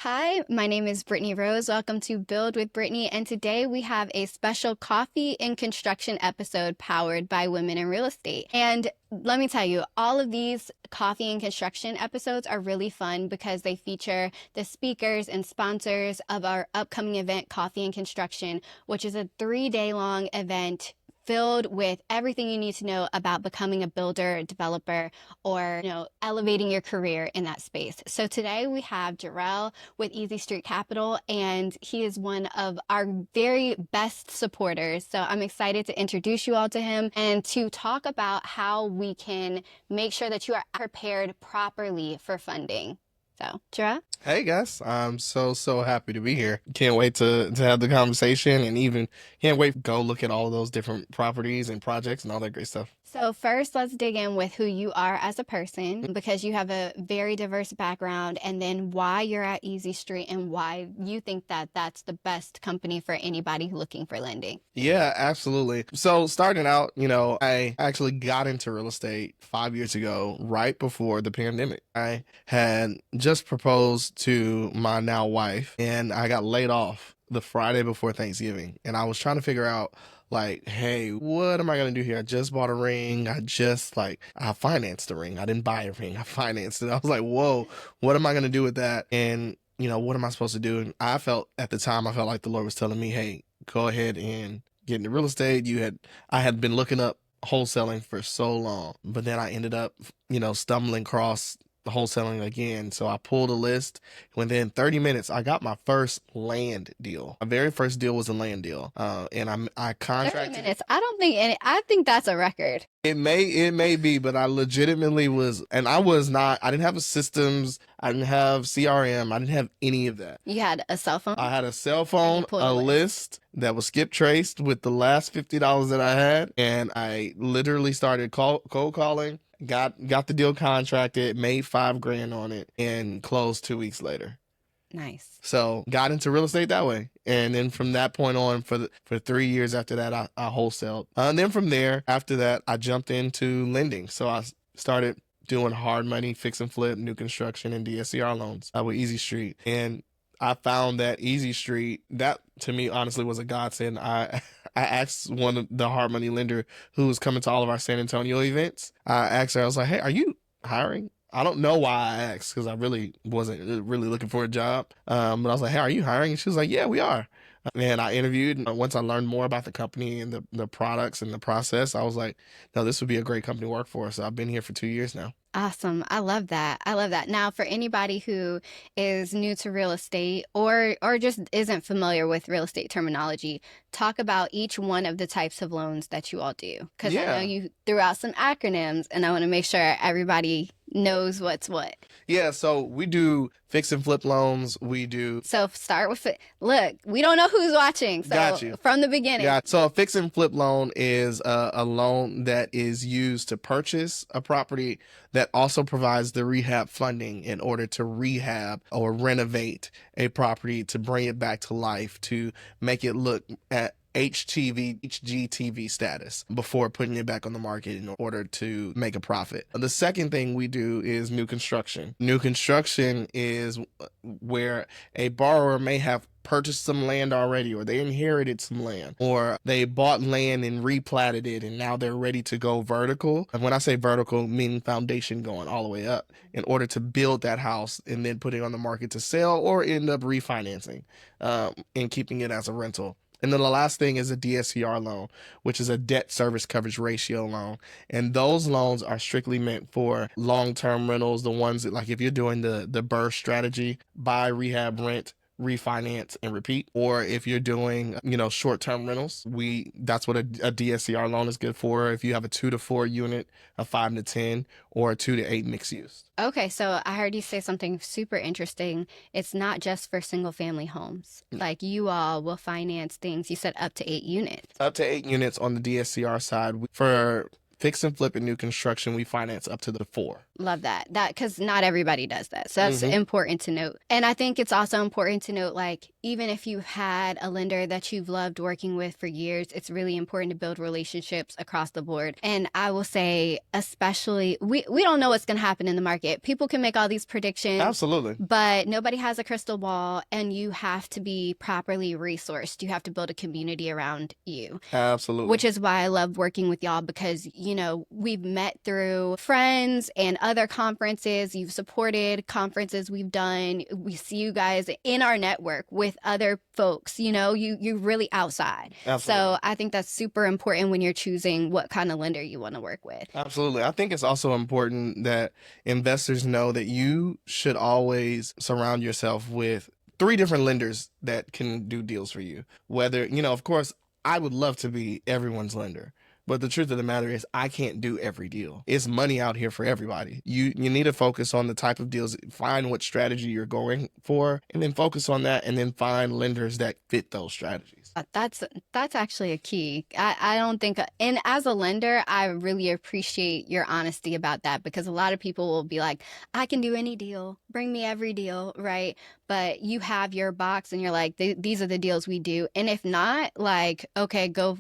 Hi, my name is Brittany Rose. Welcome to Build with Brittany. And today we have a special coffee in construction episode powered by women in real estate. And let me tell you, all of these coffee and construction episodes are really fun because they feature the speakers and sponsors of our upcoming event, Coffee and Construction, which is a 3-day long event filled with everything you need to know about becoming a builder, developer, or elevating your career in that space. So today we have Jarrell with EasyStreet Capital, and he is one of our very best supporters. So I'm excited to introduce you all to him and to talk about how we can make sure that you are prepared properly for funding. So, Jarrell? Hey guys, I'm so happy to be here. Can't wait to have the conversation and even can't wait to go look at all of those different properties and projects and all that great stuff. So first, let's dig in with who you are as a person because you have a very diverse background, and then why you're at Easy Street and why you think that that's the best company for anybody looking for lending. Yeah, absolutely. So starting out, I actually got into real estate 5 years ago, right before the pandemic. I had just proposed to my now wife and I got laid off the Friday before Thanksgiving. And I was trying to figure out like, hey, what am I gonna do here? I just bought a ring. I financed the ring. I didn't buy a ring. I financed it. I was like, whoa, what am I gonna do with that? And what am I supposed to do? And at the time, I felt like the Lord was telling me, hey, go ahead and get into real estate. I had been looking up wholesaling for so long, but then I ended up, stumbling across the wholesaling again. So I pulled a list. Within 30 minutes, I got my first land deal. My very first deal was a land deal. I 30 contracted. minutes. I think that's a record. It may be, but I legitimately was, and I didn't have a systems, I didn't have CRM, I didn't have any of that. You had a cell phone? I had a cell And phone, you pulled a a list that was skip traced with the last $50 that I had, and I literally started cold calling, got the deal contracted, made 5 grand on it, and closed 2 weeks later. Nice. So got into real estate that way. And then from that point on, for 3 years after that, I wholesaled. And then from there, after that, I jumped into lending. So I started doing hard money, fix and flip, new construction, and DSCR loans with Easy Street. And I found that Easy Street, that to me honestly was a godsend. I asked one of the hard money lender who was coming to all of our San Antonio events. I asked her, I was like, hey, are you hiring? I don't know why I asked because I really wasn't really looking for a job. But I was like, hey, are you hiring? And she was like, yeah, we are. And I interviewed. And once I learned more about the company and the products and the process, I was like, no, this would be a great company to work for. So I've been here for 2 years now. Awesome. I love that. I love that. Now, for anybody who is new to real estate or just isn't familiar with real estate terminology, talk about each one of the types of loans that you all do. Because I know Yeah. you threw out some acronyms, and I want to make sure everybody knows what's what. Yeah. So we do fix and flip loans. We do. So start with it. Look, we don't know who's watching. So Got you. from the beginning. Yeah. So a fix and flip loan is a loan that is used to purchase a property that also provides the rehab funding in order to rehab or renovate a property to bring it back to life, to make it look at HGTV status before putting it back on the market in order to make a profit. The second thing we do is new construction. New construction is where a borrower may have purchased some land already, or they inherited some land, or they bought land and replatted it and now they're ready to go vertical. And when I say vertical, meaning foundation going all the way up in order to build that house and then put it on the market to sell or end up refinancing and keeping it as a rental. And then the last thing is a DSCR loan, which is a debt service coverage ratio loan. And those loans are strictly meant for long-term rentals, the ones that, like, if you're doing the BRRRR strategy, buy, rehab, rent, refinance, and repeat. Or if you're doing, short-term rentals, that's what a DSCR loan is good for. If you have a 2 to 4 unit, a 5 to 10, or a 2 to 8 mixed use. Okay, so I heard you say something super interesting. It's not just for single family homes. Like, you all will finance things, you said up to 8 units. Up to 8 units on the DSCR side. For Fix and flip and new construction, we finance up to the 4. Love that. Because not everybody does that. So that's Mhm. important to note. And I think it's also important to note, like, even if you've had a lender that you've loved working with for years, it's really important to build relationships across the board. And I will say, especially, we don't know what's going to happen in the market. People can make all these predictions. Absolutely. But nobody has a crystal ball, and you have to be properly resourced. You have to build a community around you. Absolutely. Which is why I love working with y'all, because, you know, we've met through friends and other conferences. You've supported conferences we've done. We see you guys in our network with other folks. You know, you're really outside. Absolutely. So I think that's super important when you're choosing what kind of lender you want to work with. Absolutely. I think it's also important that investors know that you should always surround yourself with 3 different lenders that can do deals for you. Whether, you know, of course, I would love to be everyone's lender. But the truth of the matter is I can't do every deal. It's money out here for everybody. You need to focus on the type of deals, find what strategy you're going for, and then focus on that, and then find lenders that fit those strategies. That's actually a key. I don't think, and as a lender, I really appreciate your honesty about that, because a lot of people will be like, I can do any deal, bring me every deal, right? But you have your box and you're like, these are the deals we do. And if not, like, okay, go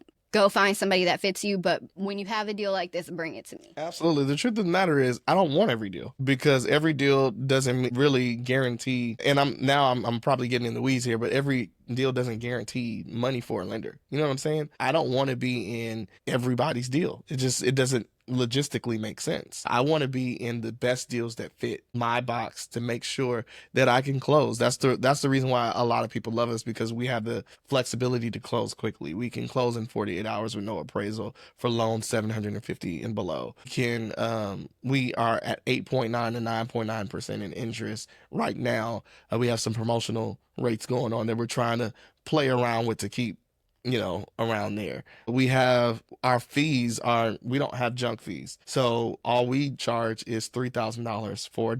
find somebody that fits you. But when you have a deal like this, bring it to me. Absolutely. The truth of the matter is I don't want every deal, because every deal doesn't really guarantee, and I'm probably getting in the weeds here, but every deal doesn't guarantee money for a lender. You know what I'm saying? I don't want to be in everybody's deal. It doesn't logistically make sense. I want to be in the best deals that fit my box to make sure that I can close. That's the reason why a lot of people love us, because we have the flexibility to close quickly. We can close in 48 hours with no appraisal for loans 750 and below. We are at 8.9 to 9.9% in interest right now. We have some promotional rates going on that we're trying to play around with to keep, you know, around there. We have our fees we don't have junk fees. So all we charge is $3,000 for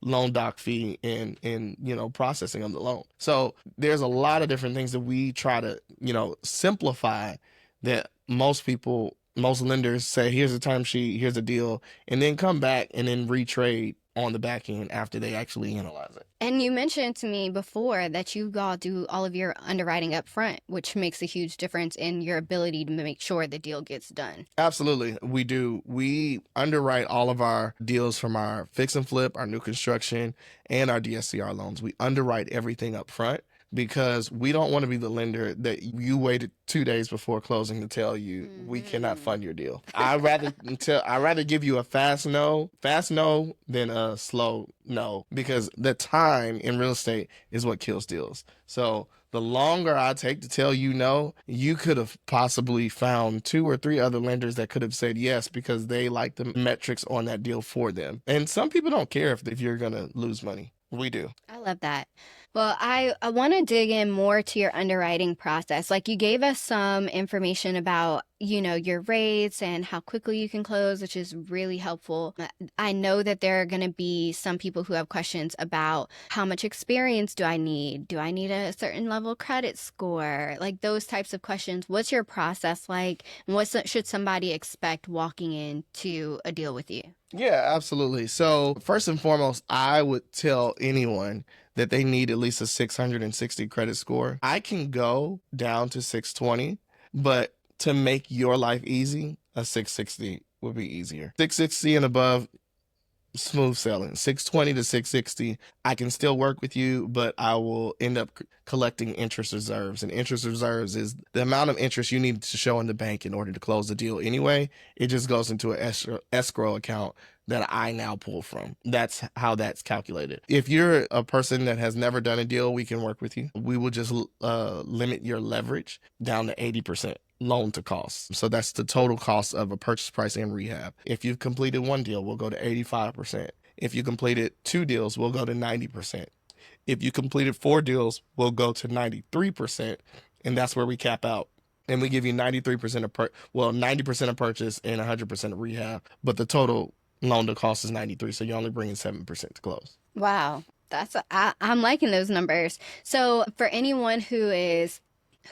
loan doc fee and you know, processing of the loan. So there's a lot of different things that we try to, you know, simplify, that most lenders say, here's a term sheet, here's a deal, and then come back and then retrade on the back end after they actually analyze it. And you mentioned to me before that you all do all of your underwriting up front, which makes a huge difference in your ability to make sure the deal gets done. Absolutely. We do. We underwrite all of our deals, from our fix and flip, our new construction, and our DSCR loans. We underwrite everything up front, because we don't want to be the lender that you waited 2 days before closing to tell you we cannot fund your deal. I'd rather give you a fast no than a slow no, because the time in real estate is what kills deals. So the longer I take to tell you no, you could have possibly found 2 or 3 other lenders that could have said yes, because they like the metrics on that deal for them. And some people don't care if you're going to lose money. We do. I love that. Well, I want to dig in more to your underwriting process. Like, you gave us some information about, you know, your rates and how quickly you can close, which is really helpful. I know that there are going to be some people who have questions about how much experience do I need? Do I need a certain level credit score? Like, those types of questions. What's your process like? And what should somebody expect walking into a deal with you? Yeah, absolutely. So first and foremost, I would tell anyone that they need at least a 660 credit score. I can go down to 620, but to make your life easy, a 660 would be easier. 660 and above, smooth selling. 620 to 660, I can still work with you, but I will end up collecting interest reserves. And interest reserves is the amount of interest you need to show in the bank in order to close the deal anyway. It just goes into an escrow account that I now pull from. That's how that's calculated. If you're a person that has never done a deal, we can work with you. We will just limit your leverage down to 80%. Loan to cost. So that's the total cost of a purchase price and rehab. If you've completed 1 deal, we'll go to 85%. If you completed 2 deals, we'll go to 90%. If you completed 4 deals, we'll go to 93%. And that's where we cap out. And we give you 93% of 90% of purchase and 100% of rehab. But the total loan to cost is 93. So you're only bringing 7% to close. Wow. I'm liking those numbers. So for anyone who is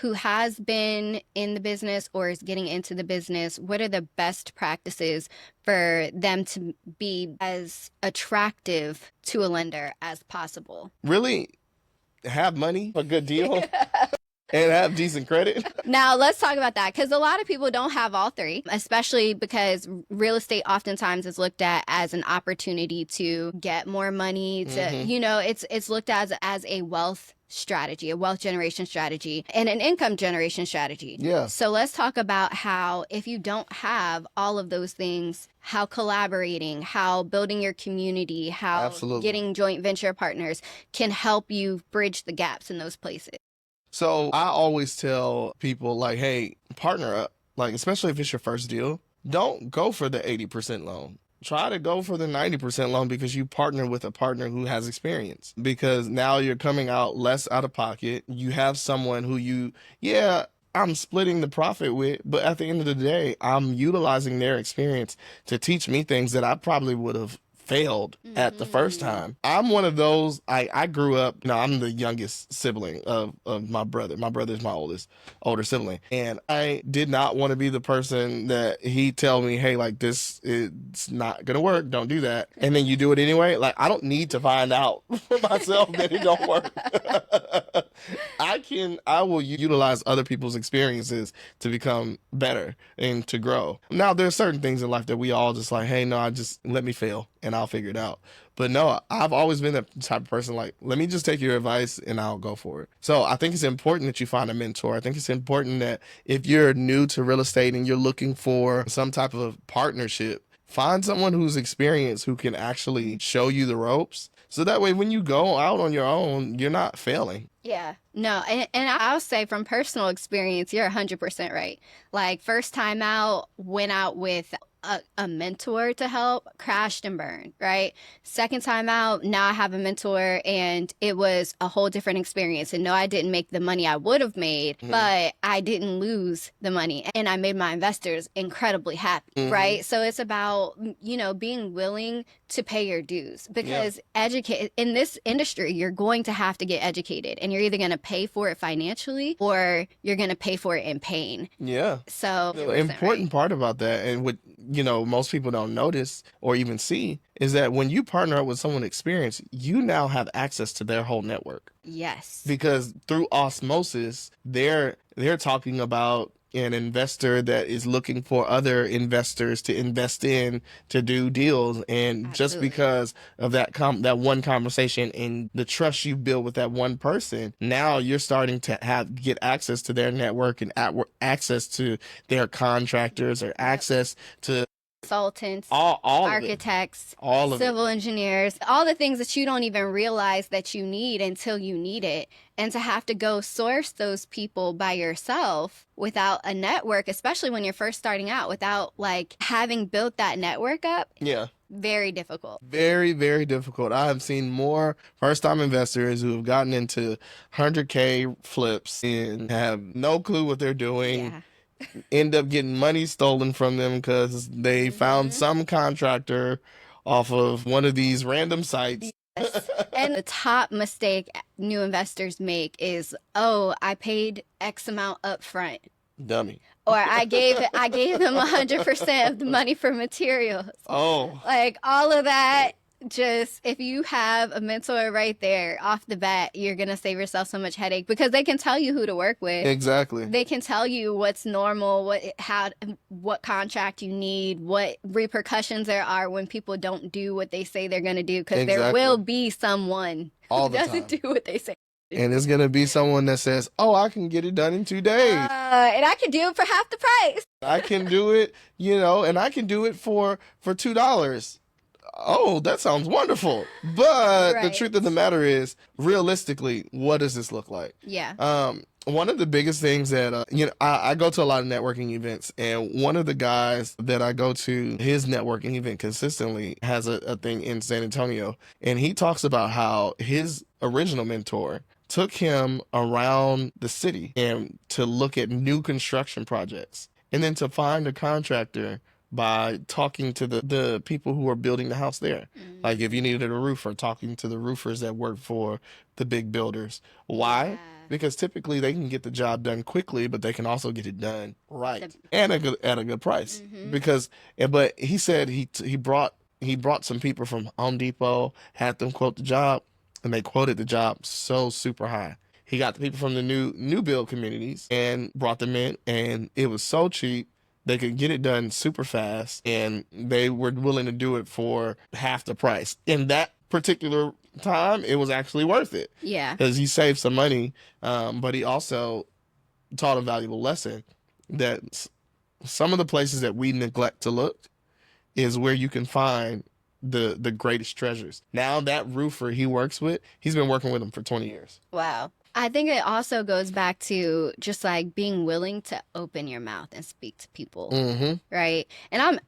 who has been in the business or is getting into the business, what are the best practices for them to be as attractive to a lender as possible? Really have money, a good deal, and have decent credit. Now, let's talk about that because a lot of people don't have all three, especially because real estate oftentimes is looked at as an opportunity to get more money, to, it's looked as a wealth strategy, a wealth generation strategy, and an income generation strategy. Yeah. So let's talk about how, if you don't have all of those things, how collaborating, how building your community, how Absolutely. getting joint venture partners can help you bridge the gaps in those places. So I always tell people, like, hey, partner up. Like, especially if it's your first deal, don't go for the 80% loan. Try to go for the 90% loan because you partner with a partner who has experience. Because now you're coming out less out of pocket. You have someone who I'm splitting the profit with, but at the end of the day, I'm utilizing their experience to teach me things that I probably would have failed at the first time. I'm one of those, I grew up, I'm the youngest sibling of my brother. My brother is my older sibling. And I did not want to be the person that he tell me, hey, like, this is not going to work. Don't do that. And then you do it anyway. Like, I don't need to find out for myself that it don't work. I will utilize other people's experiences to become better and to grow. Now, there are certain things in life that we all just like, hey, no, I just let me fail and I'll figure it out. But no, I've always been that type of person, like, let me just take your advice and I'll go for it. So I think it's important that you find a mentor. I think it's important that if you're new to real estate and you're looking for some type of partnership, find someone who's experienced who can actually show you the ropes. So that way, when you go out on your own, you're not failing. Yeah, no, and I'll say from personal experience, you're 100% right. Like, first time out, went out with a mentor to help, crashed and burned, right? Second time out, now I have a mentor and it was a whole different experience. And no, I didn't make the money I would have made, but I didn't lose the money and I made my investors incredibly happy, right? So it's about, being willing to pay your dues because in this industry, you're going to have to get educated and you're either going to pay for it financially or you're going to pay for it in pain. Yeah. So the important part about that, and what most people don't notice or even see, is that when you partner up with someone experienced, you now have access to their whole network. Yes. Because through osmosis, they're talking about an investor that is looking for other investors to invest in to do deals, and just because of that one conversation and the trust you build with that one person, now you're starting to get access to their network and access to their contractors or access to consultants, all architects, all of civil engineers, all the things that you don't even realize that you need until you need it. And to have to go source those people by yourself without a network, especially when you're first starting out, without like having built that network up. Yeah. Very difficult. Very, very difficult. I have seen more first-time investors who have gotten into 100K flips and have no clue what they're doing. Yeah. End up getting money stolen from them because they found some contractor off of one of these random sites. Yes. And the top mistake new investors make is, oh, I paid X amount up front. Dummy. Or I gave them 100% of the money for materials. Oh. Like, all of that. Just, if you have a mentor right there off the bat, you're going to save yourself so much headache because they can tell you who to work with. Exactly. They can tell you what's normal, what contract you need, what repercussions there are when people don't do what they say they're going to do, because there will be someone who doesn't do what they say. And it's going to be someone that says, oh, I can get it done in 2 days. And I can do it for half the price. I can do it, and I can do it for $2. Oh, that sounds wonderful. But the truth of the matter is, realistically, what does this look like? Yeah. One of the biggest things that, I go to a lot of networking events, and one of the guys that I go to his networking event consistently has a thing in San Antonio. And he talks about how his original mentor took him around the city and to look at new construction projects, and then to find a contractor by talking to the people who are building the house there. Like if you needed a roofer, talking to the roofers that work for the big builders. Why? Yeah. Because typically they can get the job done quickly, but they can also get it done right The- and at a good price. Because but he said he brought some people from Home Depot, had them quote the job, and they quoted the job so super high. He got the people from the new build communities and brought them in, and it was so cheap. They could get it done super fast, and they were willing to do it for half the price. In that particular time, it was actually worth it Yeah. because he saved some money, but he also taught a valuable lesson that some of the places that we neglect to look is where you can find the greatest treasures. Now that roofer he works with, he's been working with him for 20 years. Wow. I think it also goes back to just like being willing to open your mouth and speak to people, right? And I'm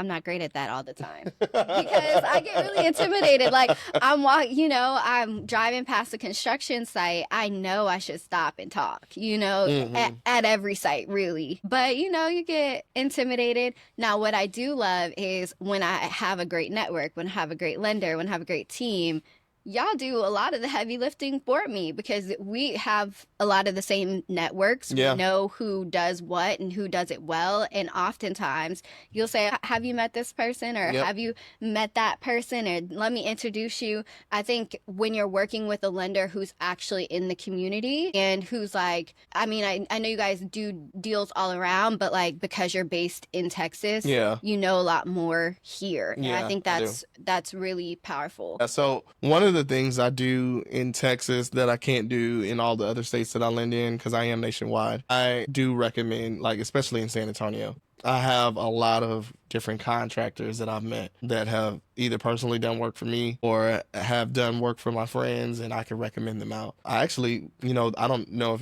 not great at that all the time because I get really intimidated. Like I'm driving past a construction site. I know I should stop and talk, at every site really. But you get intimidated. Now, what I do love is when I have a great network, when I have a great lender, when I have a great team, y'all do a lot of the heavy lifting for me because we have a lot of the same networks. Yeah. We know who does what and who does it well. And oftentimes you'll say, have you met this person or have you met that person or let me introduce you. I think when you're working with a lender who's actually in the community and who's like, I mean, I know you guys do deals all around, but like because you're based in Texas, you know a lot more here. And I think that's really powerful. So one of the things I do in Texas that I can't do in all the other states that I lend in, because I am nationwide, I do recommend, like especially in San Antonio, I have a lot of different contractors that I've met that have either personally done work for me or have done work for my friends, and I can recommend them out. I actually, I don't know if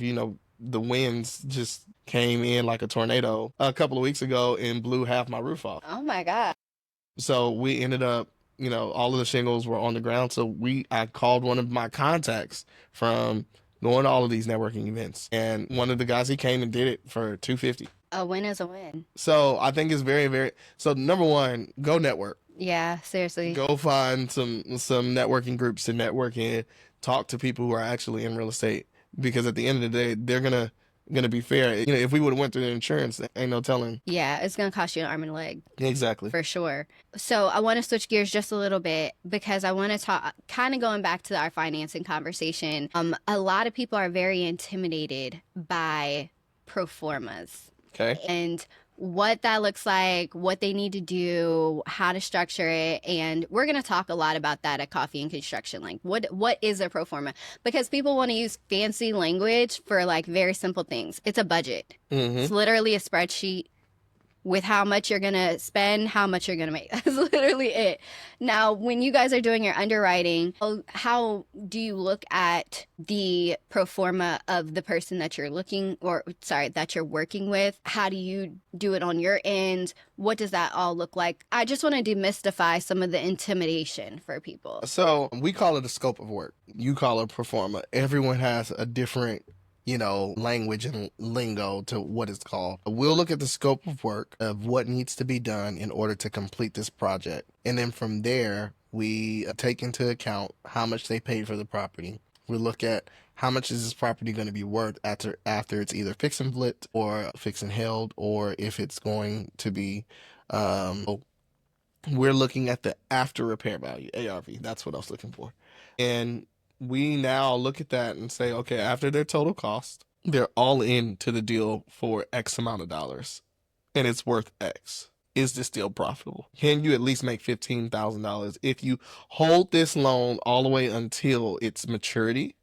the winds just came in like a tornado a couple of weeks ago and blew half my roof off. Oh my God. So we ended up, all of the shingles were on the ground. So I called one of my contacts from going to all of these networking events. And one of the guys, he came and did it for $250. A win is a win. So I think it's very, very, so number one, go network. Yeah, seriously. Go find some networking groups to network in, talk to people who are actually in real estate. Because at the end of the day, they're gonna be fair. If we would have went through the insurance, ain't no telling. Yeah, it's gonna cost you an arm and a leg. Exactly. For sure. So I want to switch gears just a little bit because I want to talk, kind of going back to our financing conversation. A lot of people are very intimidated by pro formas. Okay. And what that looks like, what they need to do, how to structure it. And we're going to talk a lot about that at Coffee and Construction. Like what is a pro forma? Because people want to use fancy language for like very simple things. It's a budget. It's literally a spreadsheet with how much you're going to spend, how much you're going to make. That's literally it. Now, when you guys are doing your underwriting, how do you look at the pro forma of the person that you're that you're working with? How do you do it on your end? What does that all look like? I just want to demystify some of the intimidation for people. So we call it a scope of work. You call it pro forma. Everyone has a different language and lingo to what it's called. We'll look at the scope of work of what needs to be done in order to complete this project. And then from there, we take into account how much they paid for the property. We look at how much is this property going to be worth after it's either fix and flipped or fix and held, or if it's going to be, we're looking at the after repair value, ARV. That's what I was looking for. And we now look at that and say, okay, after their total cost, they're all in to the deal for X amount of dollars and it's worth X. Is this deal profitable? Can you at least make $15,000 if you hold this loan all the way until its maturity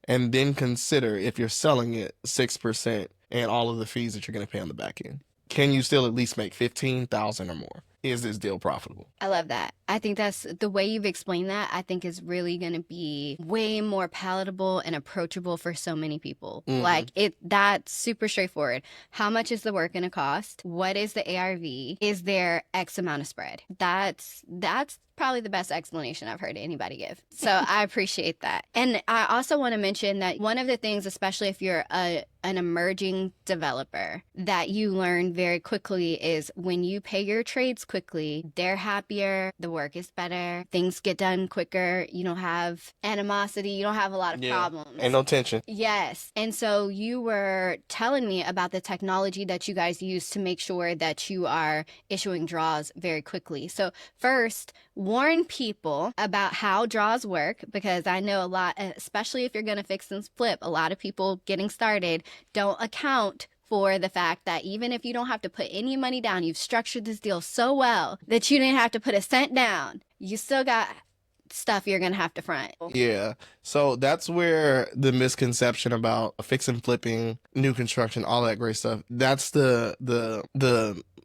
and then consider if you're selling it 6% and all of the fees that you're going to pay on the back end? Can you still at least make $15,000 or more? Is this deal profitable? I love that. I think that's the way you've explained that. I think is really going to be way more palatable and approachable for so many people. Like that's super straightforward. How much is the work going to cost? What is the ARV? Is there X amount of spread? That's probably the best explanation I've heard anybody give. So I appreciate that. And I also want to mention that one of the things, especially if you're an emerging developer, that you learn very quickly is when you pay your trades quickly, they're happier, the work is better, things get done quicker, you don't have animosity, you don't have a lot of problems. Ain't no tension. Yes. And so you were telling me about the technology that you guys use to make sure that you are issuing draws very quickly. So first, warn people about how draws work, because I know a lot, especially if you're going to fix and flip, a lot of people getting started don't account for the fact that even if you don't have to put any money down, you've structured this deal so well that you didn't have to put a cent down. You still got stuff you're gonna have to front. Yeah. So that's where the misconception about fix and flipping, new construction, all that great stuff. That's the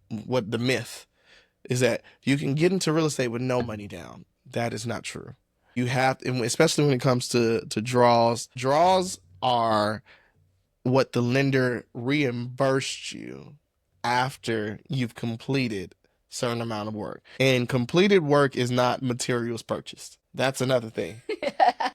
myth is that you can get into real estate with no money down. That is not true. You have to, especially when it comes to draws. Draws are what the lender reimbursed you after you've completed certain amount of work. And completed work is not materials purchased. That's another thing.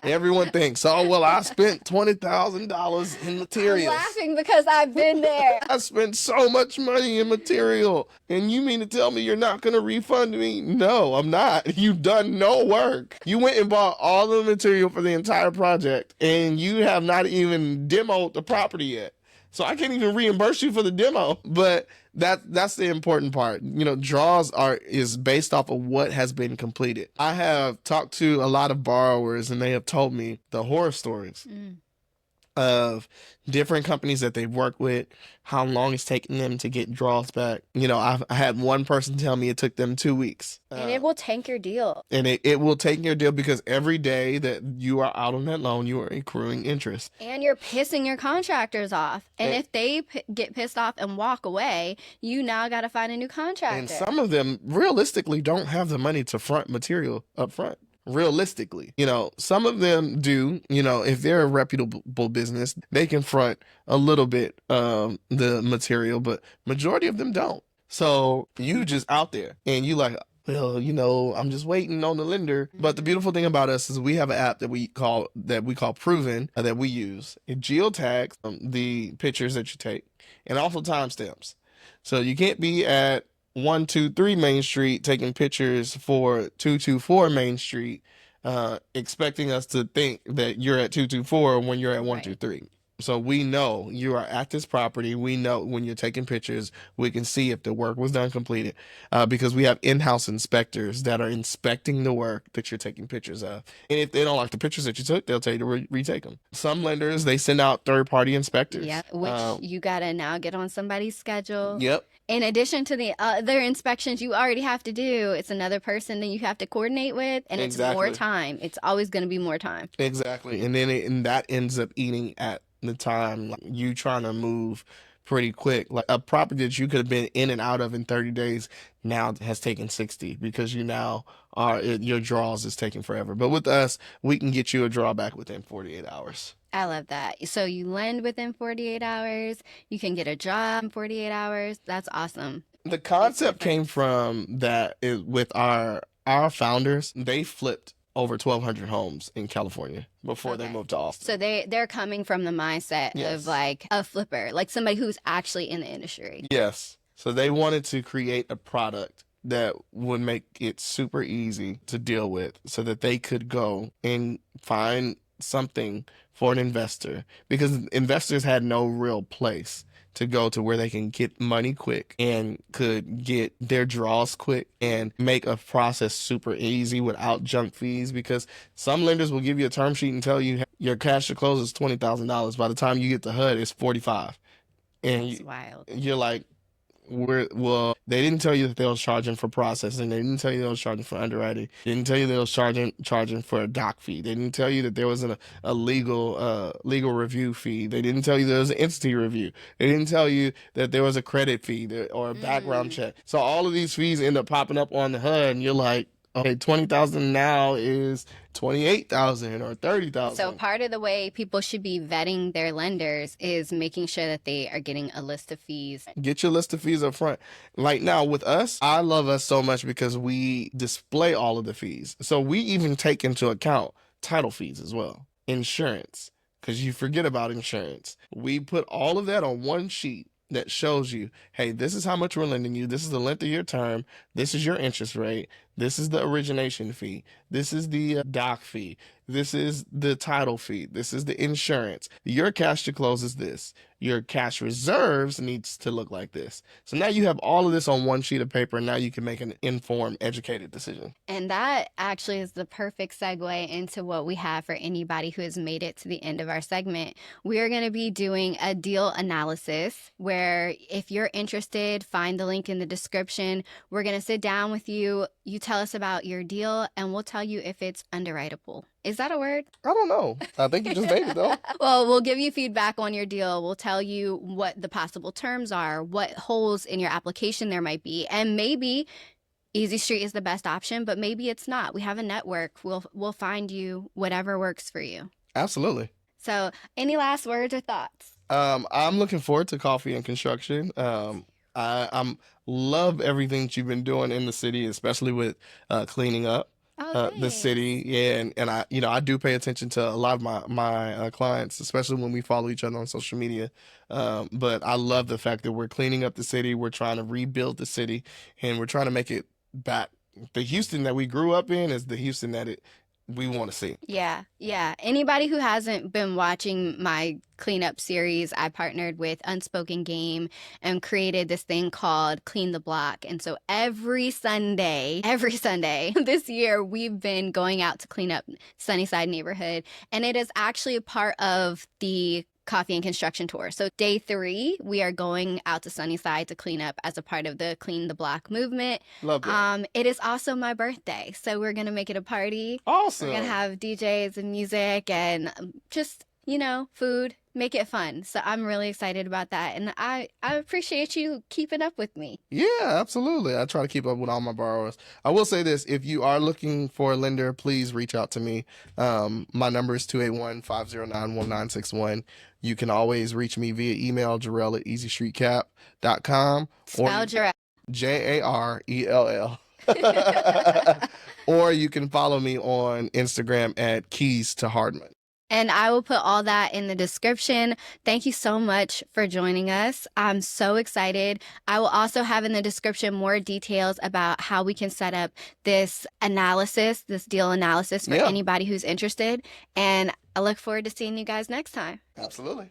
Everyone thinks, oh, well, I spent $20,000 in materials. I'm laughing because I've been there. I spent so much money in material. And you mean to tell me you're not going to refund me? No, I'm not. You've done no work. You went and bought all the material for the entire project, and you have not even demoed the property yet. So I can't even reimburse you for the demo. But that's the important part. You know, draws is based off of what has been completed. I have talked to a lot of borrowers, and they have told me the horror stories of different companies that they've worked with, how long it's taken them to get draws back. You know, I had one person tell me it took them 2 weeks. And it will tank your deal. And it will tank your deal because every day that you are out on that loan, you are accruing interest. And you're pissing your contractors off. And if they get pissed off and walk away, you now got to find a new contractor. And some of them realistically don't have the money to front material up front. Realistically, you know, some of them do. You know, if they're a reputable business, they can front a little bit the material, but majority of them don't. So you just out there and you like, well, you know, I'm just waiting on the lender. But the beautiful thing about us is we have an app that we call Proven that we use. It geotags the pictures that you take and also timestamps. So you can't be at 123 Main Street taking pictures for 224 Main Street, expecting us to think that you're at 224 when you're at 123. So we know you are at this property. We know when you're taking pictures, we can see if the work was done completed, because we have in-house inspectors that are inspecting the work that you're taking pictures of. And if they don't like the pictures that you took, they'll tell you to retake them. Some lenders, they send out third-party inspectors. Yeah, which you got to now get on somebody's schedule. Yep. In addition to the other inspections you already have to do, it's another person that you have to coordinate with, and it's more time. It's always going to be more time. Exactly. And then that ends up eating at the time, like you trying to move pretty quick. Like a property that you could have been in and out of in 30 days now has taken 60 because you now your draws is taking forever. But with us, we can get you a drawback within 48 hours. I love that. So you lend within 48 hours. You can get a job in 48 hours. That's awesome. The concept came from with our founders. They flipped over 1,200 homes in California before they moved to Austin. So they're coming from the mindset of like a flipper, like somebody who's actually in the industry. Yes. So they wanted to create a product that would make it super easy to deal with so that they could go and find something for an investor, because investors had no real place to go to where they can get money quick and could get their draws quick and make a process super easy without junk fees, because some lenders will give you a term sheet and tell you your cash to close is $20,000. By the time you get the HUD, it's 45. And that's wild. You're like, they didn't tell you that they was charging for processing. They didn't tell you they was charging for underwriting. They didn't tell you they was charging for a doc fee. They didn't tell you that there was a legal review fee. They didn't tell you there was an entity review. They didn't tell you that there was a credit fee or a background check. So all of these fees end up popping up on the HUD, and you're like, Okay, 20,000 now is 28,000 or 30,000. So part of the way people should be vetting their lenders is making sure that they are getting a list of fees. Get your list of fees up front. Like now with us, I love us so much because we display all of the fees. So we even take into account title fees as well, insurance, because you forget about insurance. We put all of that on one sheet that shows you, hey, this is how much we're lending you. This is the length of your term. This is your interest rate. This is the origination fee. This is the doc fee. This is the title fee. This is the insurance. Your cash to close is this. Your cash reserves needs to look like this. So now you have all of this on one sheet of paper, and now you can make an informed, educated decision. And that actually is the perfect segue into what we have for anybody who has made it to the end of our segment. We are going to be doing a deal analysis where if you're interested, find the link in the description. We're going to sit down with you. You tell us about your deal, and we'll tell you if it's underwritable. Is that a word? I don't know. I think you just made it though. Well, we'll give you feedback on your deal. We'll tell you what the possible terms are, what holes in your application there might be, and maybe EasyStreet is the best option, but maybe it's not. We have a network. We'll find you whatever works for you. Absolutely. So, any last words or thoughts? I'm looking forward to coffee and construction. I'm love everything that you've been doing in the city, especially with cleaning up the city. Yeah, and I do pay attention to a lot of my clients, especially when we follow each other on social media. But I love the fact that we're cleaning up the city. We're trying to rebuild the city, and we're trying to make it back. The Houston that we grew up in is the Houston that we want to see. Yeah. Anybody who hasn't been watching my cleanup series, I partnered with Unspoken Game and created this thing called Clean the Block. And so every Sunday this year, we've been going out to clean up Sunnyside neighborhood. And it is actually a part of the coffee and construction tour. So day 3, we are going out to Sunnyside to clean up as a part of the Clean the Block movement. Love that. It is also my birthday, so we're gonna make it a party. Awesome. We're gonna have DJs and music and just food. Make it fun. So I'm really excited about that, and I appreciate you keeping up with me. Yeah, absolutely. I try to keep up with all my borrowers. I will say this: if you are looking for a lender, please reach out to me. My number is 281-509-1961. You can always reach me via email, Jarell at EasyStreetCap.com. Spell Jarrell. Jarell. Or you can follow me on Instagram at Keys to Hardman. And I will put all that in the description. Thank you so much for joining us. I'm so excited. I will also have in the description more details about how we can set up this deal analysis for anybody who's interested. And I look forward to seeing you guys next time. Absolutely.